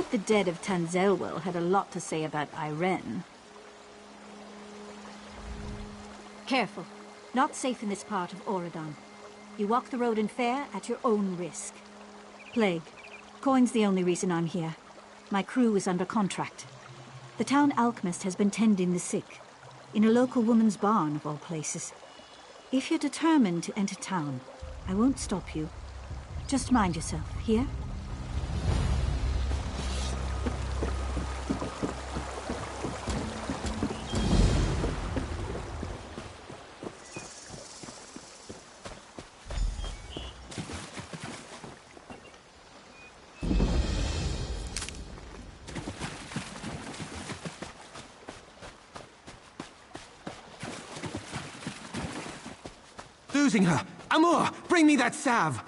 bet the dead of Tanzelwell had a lot to say about Irene. Careful. Not safe in this part of Oregon. You walk the road in fair at your own risk. Plague. Coin's the only reason I'm here. My crew is under contract. The town alchemist has been tending the sick, in a local woman's barn of all places. If you're determined to enter town, I won't stop you. Just mind yourself, here? Losing her! Amor, bring me that salve!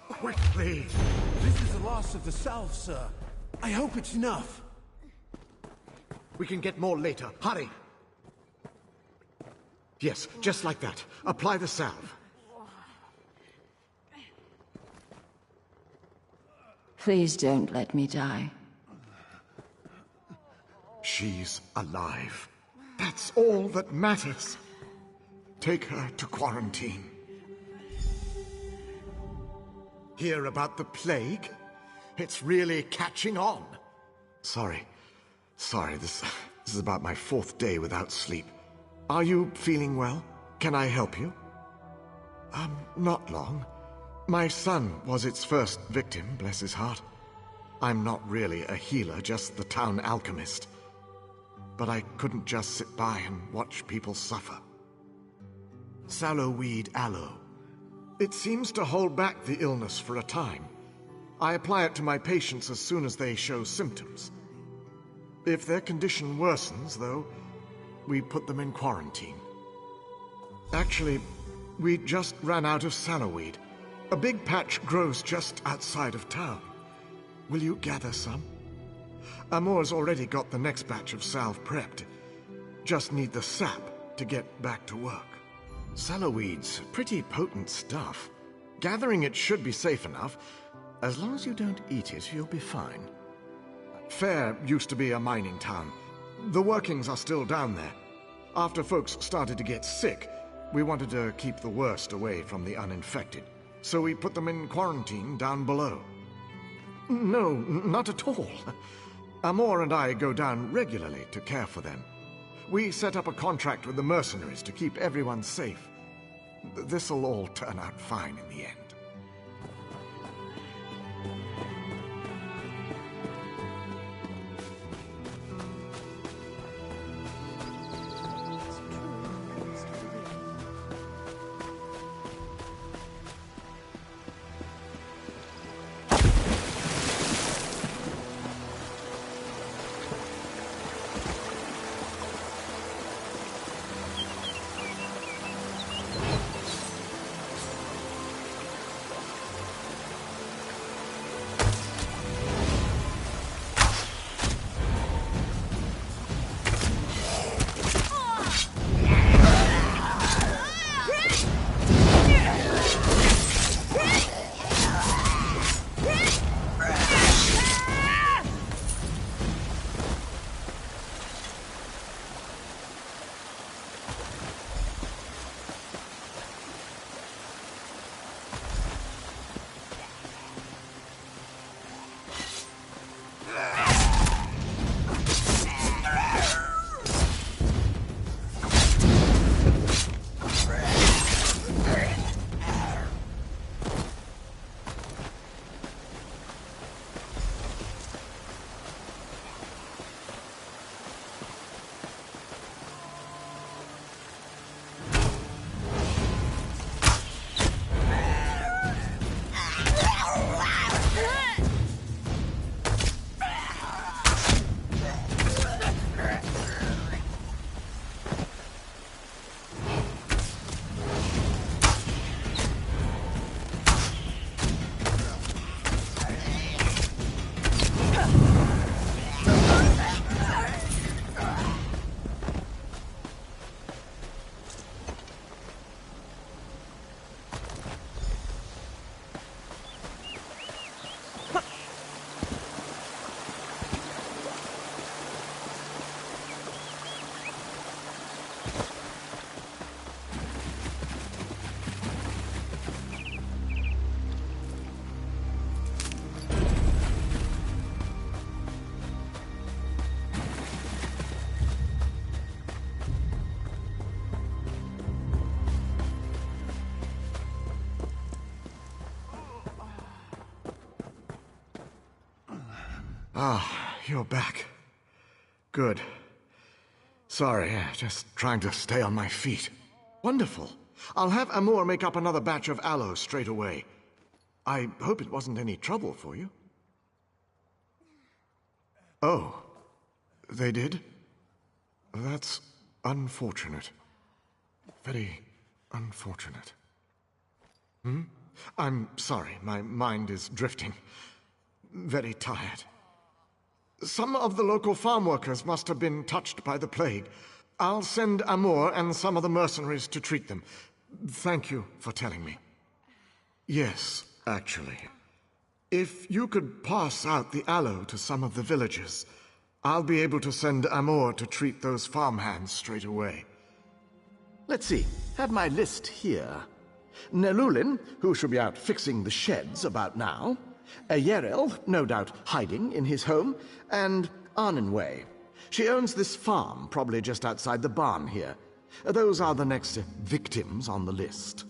Quickly! This is the last of the salve, sir. I hope it's enough. We can get more later. Hurry! Yes, just like that. Apply the salve. Please don't let me die. She's alive. That's all that matters. Take her to quarantine. Hear about the plague? It's really catching on. Sorry, this is about my 4th day without sleep. Are you feeling well? Can I help you? Not long. My son was its first victim, bless his heart. I'm not really a healer, just the town alchemist. But I couldn't just sit by and watch people suffer. Sallowweed aloe. It seems to hold back the illness for a time. I apply it to my patients as soon as they show symptoms. If their condition worsens, though, we put them in quarantine. Actually, we just ran out of sallowweed. A big patch grows just outside of town. Will you gather some? Amor's already got the next batch of salve prepped. Just need the sap to get back to work. Sallowweed's pretty potent stuff. Gathering it should be safe enough. As long as you don't eat it, you'll be fine. Fair used to be a mining town. The workings are still down there. After folks started to get sick, we wanted to keep the worst away from the uninfected. So we put them in quarantine down below. No, not at all. Amor and I go down regularly to care for them. We set up a contract with the mercenaries to keep everyone safe. This'll all turn out fine in the end. Ah, you're back. Good. Sorry, just trying to stay on my feet. Wonderful. I'll have Amor make up another batch of aloe straight away. I hope it wasn't any trouble for you. Oh, they did? That's unfortunate. Very unfortunate. I'm sorry, my mind is drifting. Very tired. Some of the local farm workers must have been touched by the plague. I'll send Amor and some of the mercenaries to treat them. Thank you for telling me. Yes, actually. If you could pass out the aloe to some of the villagers, I'll be able to send Amor to treat those farmhands straight away. Let's see. Have my list here. Nelulin, who should be out fixing the sheds about now. Yerel, no doubt hiding in his home. And Arnenway. She owns this farm, probably just outside the barn here. Those are the next victims on the list.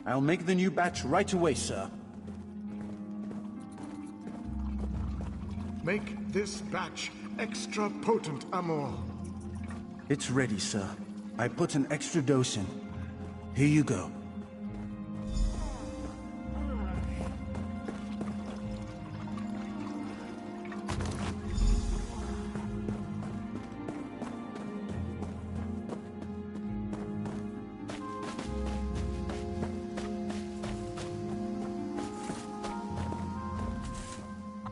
I'll make the new batch right away, sir. Make this batch extra potent, Amor. It's ready, sir. I put an extra dose in. Here you go.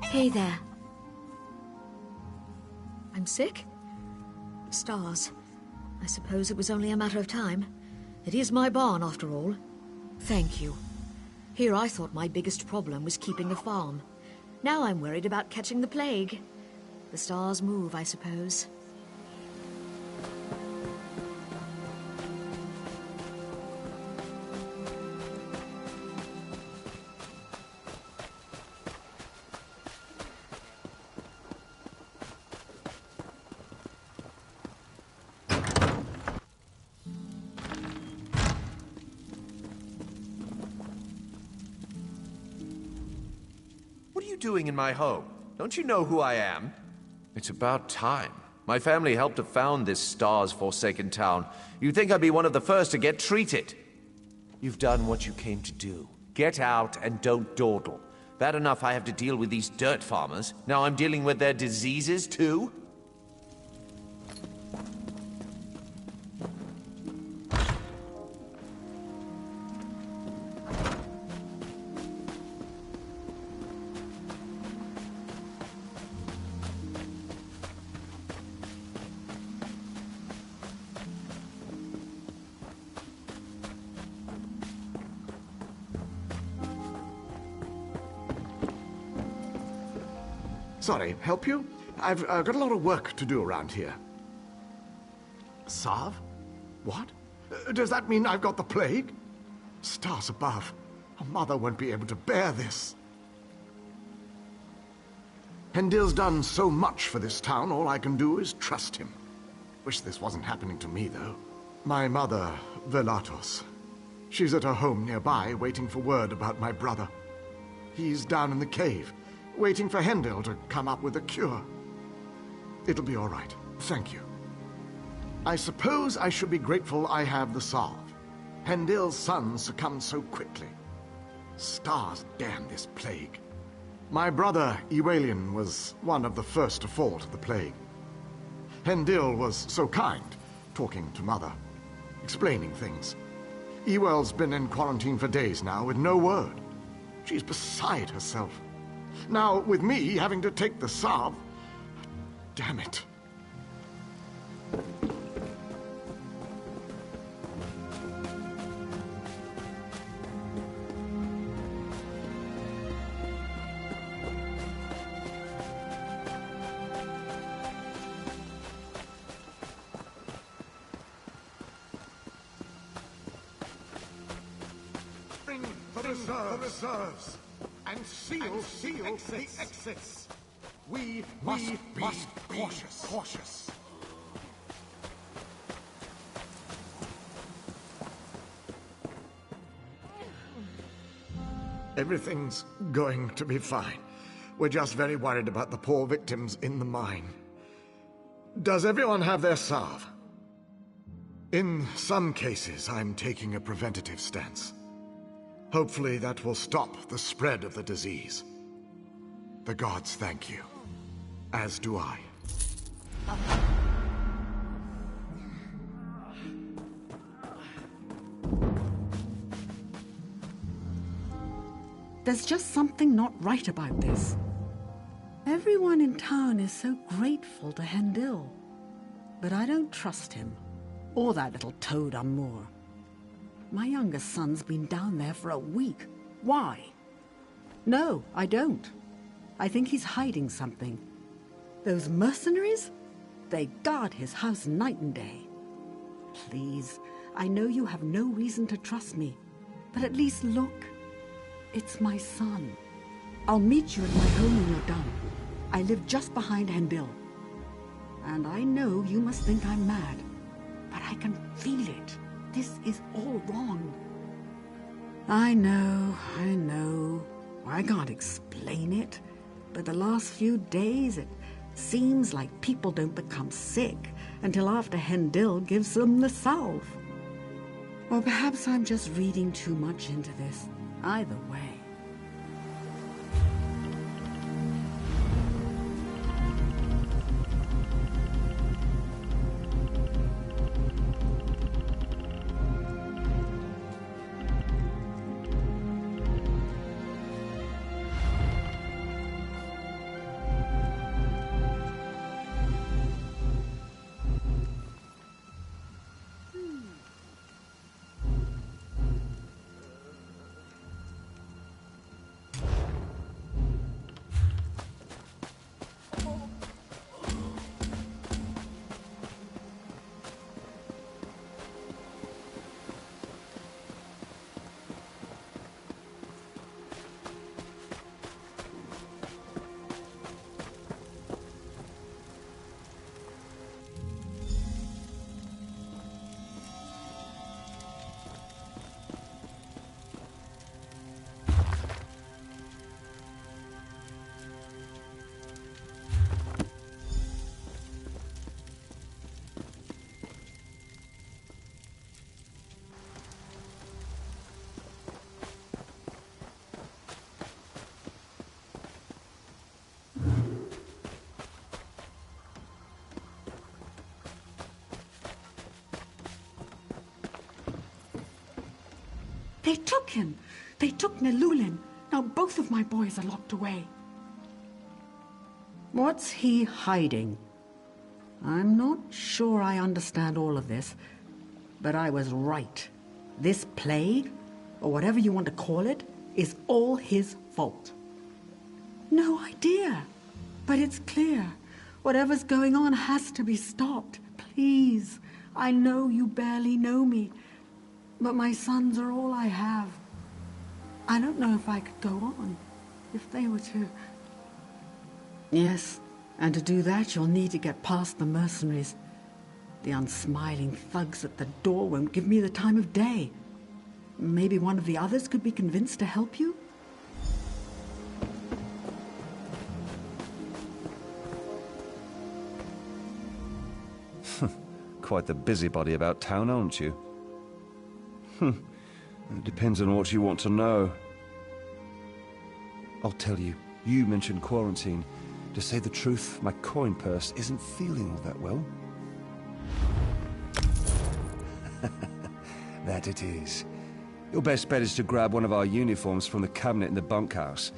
Hey there. I'm sick? Stars. I suppose it was only a matter of time. It is my barn, after all. Thank you. Here I thought my biggest problem was keeping the farm. Now I'm worried about catching the plague. The stars move, I suppose. What are you doing in my home? Don't you know who I am? It's about time. My family helped to found this stars-forsaken town. You'd think I'd be one of the first to get treated. You've done what you came to do. Get out and don't dawdle. Bad enough I have to deal with these dirt farmers. Now I'm dealing with their diseases, too? Sorry, help you? I've got a lot of work to do around here. Salve? What? Does that mean I've got the plague? Stars above. A mother won't be able to bear this. Hendil's done so much for this town, all I can do is trust him. Wish this wasn't happening to me, though. My mother, Velatos. She's at her home nearby, waiting for word about my brother. He's down in the cave, waiting for Hendil to come up with a cure. It'll be all right. Thank you. I suppose I should be grateful I have the salve. Hendil's son succumbed so quickly. Stars damn this plague. My brother, Ewalian, was one of the first to fall to the plague. Hendil was so kind, talking to Mother, explaining things. Ewell's been in quarantine for days now with no word. She's beside herself. Now, with me having to take the salve, damn it. Bring the reserves. And seal the exits. We must be cautious. Everything's going to be fine. We're just very worried about the poor victims in the mine. Does everyone have their salve? In some cases, I'm taking a preventative stance. Hopefully that will stop the spread of the disease. The gods thank you. As do I. There's just something not right about this. Everyone in town is so grateful to Hendil. But I don't trust him. Or that little toad Amour. My youngest son's been down there for a week. Why? No, I don't. I think he's hiding something. Those mercenaries? They guard his house night and day. Please, I know you have no reason to trust me, but at least look. It's my son. I'll meet you at my home when you're done. I live just behind Hendil. And I know you must think I'm mad, but I can feel it. This is all wrong. I know. I can't explain it, but the last few days it seems like people don't become sick until after Hendil gives them the salve. Or perhaps I'm just reading too much into this. Either way. They took him. They took Nelulin. Now both of my boys are locked away. What's he hiding? I'm not sure I understand all of this, but I was right. This plague, or whatever you want to call it, is all his fault. No idea. But it's clear. Whatever's going on has to be stopped. Please. I know you barely know me, but my sons are all I have. I don't know if I could go on, if they were to... Yes, and to do that you'll need to get past the mercenaries. The unsmiling thugs at the door won't give me the time of day. Maybe one of the others could be convinced to help you? Quite the busybody about town, aren't you? It depends on what you want to know. I'll tell you, you mentioned quarantine. To say the truth, my coin purse isn't feeling all that well. That it is. Your best bet is to grab one of our uniforms from the cabinet in the bunkhouse.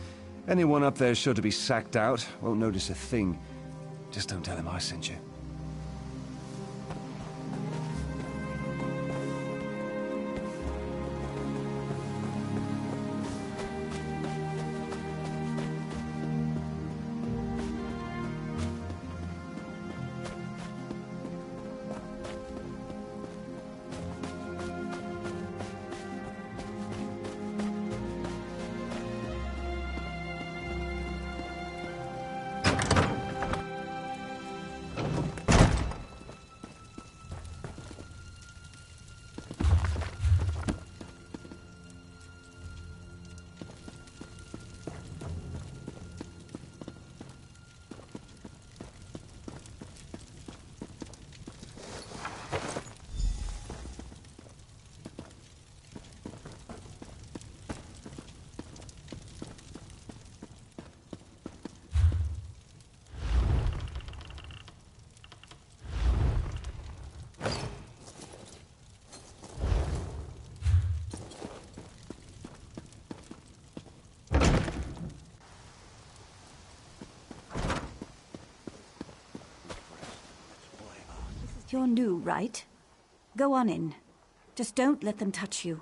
Anyone up there sure to be sacked out, won't notice a thing. Just don't tell him I sent you. You're new, right? Go on in. Just don't let them touch you.